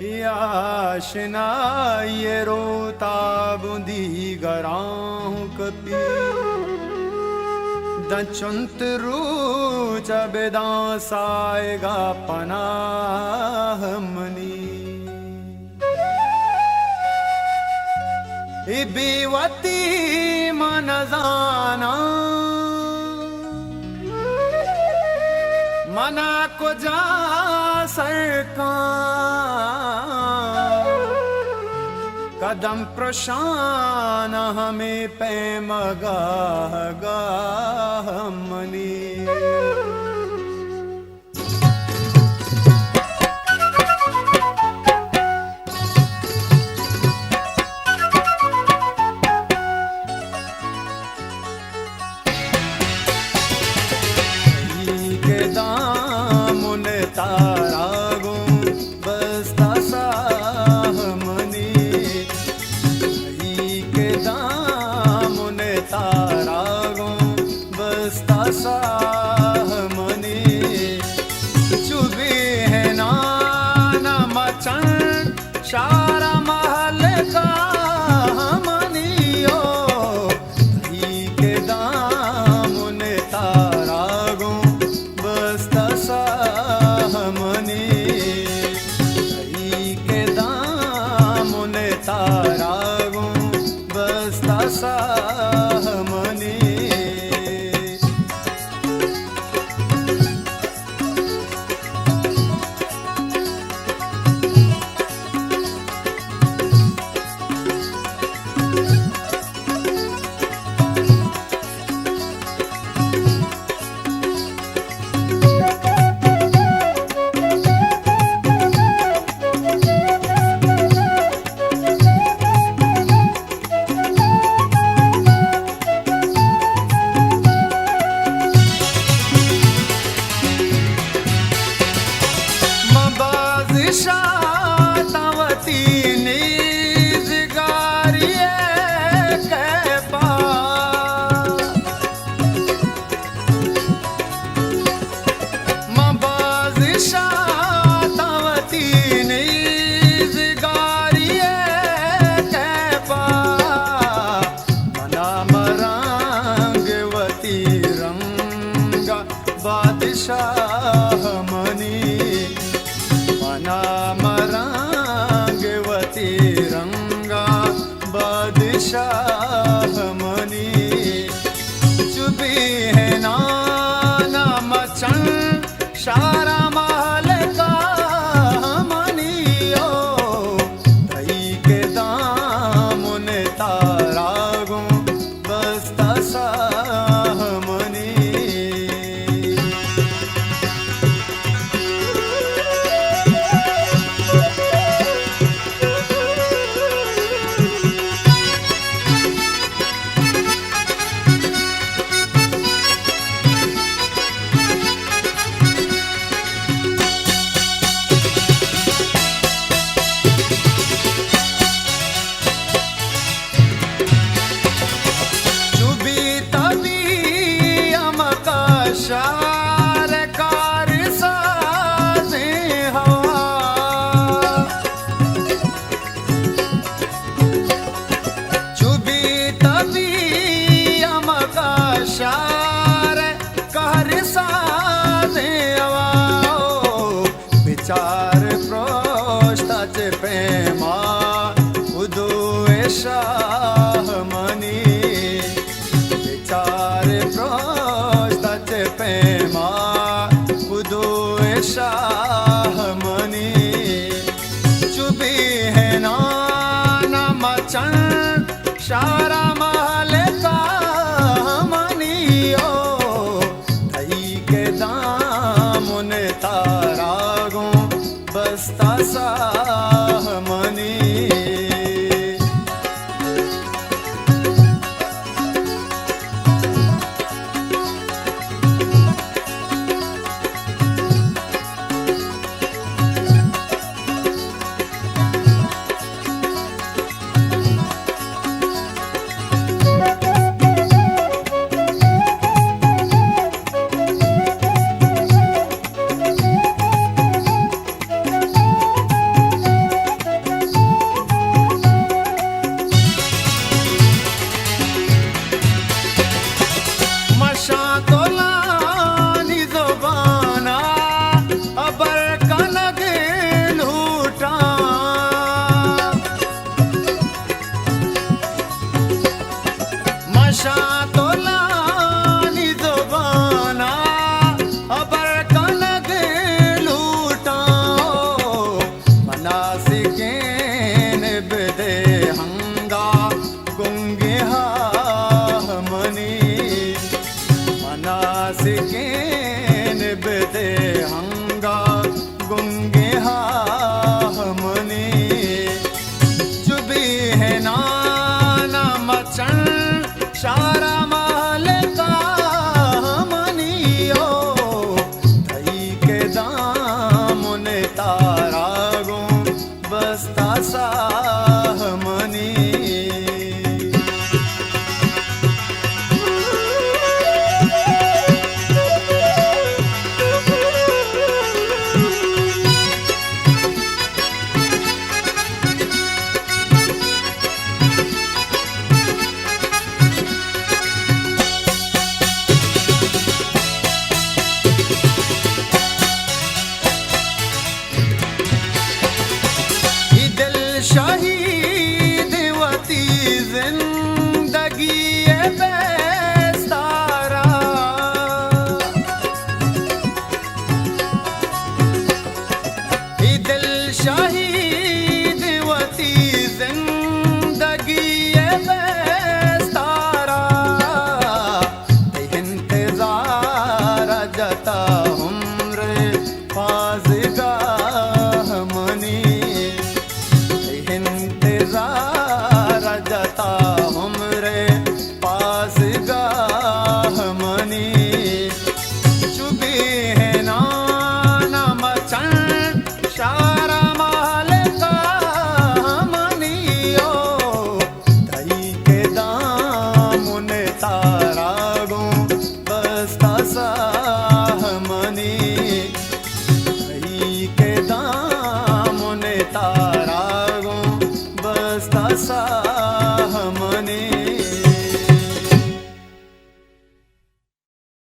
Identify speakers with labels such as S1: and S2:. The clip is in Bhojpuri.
S1: याशना ये रोता बुंदी गराहूं कपी दचुंत रू चबेदा साएगा पनाह मनी बेवती मन जाना मना को जा सरकार कदम प्रशान हमें पैम गाह गाह मनी शारा महल का मनियो ही के दामुन तारा गो बस्ता सामनी ही के दामुन तारा गो बस्ता सामनी शातावती नीज गारिये के पास मबाज शातावती नीज गारिये के पास मना मरांगवती रंगा बादशाह मनी मरांगवती रंगा बादशाह मनी चुपी है नाना मचन शारा महल का मनियो दही के दामुन तारा गो बस्ता साह मनी शार कार साजे हवा चुबी तभी अमका शार कार साजे हवा विचार प्रोष्टाच प्रेमा उदो शाह मनी विचार प्रोष्टाच प्रेमा उदो शाह मनी चुपी है नाना मचन शारा महल का मनियो दही के दामुन तारा गो बस्ता साह मनी शहीद वती जिंदगी बेस्तारा दिल शहीद वती जिंदगी बेस्तारा इंतजार जता हूँ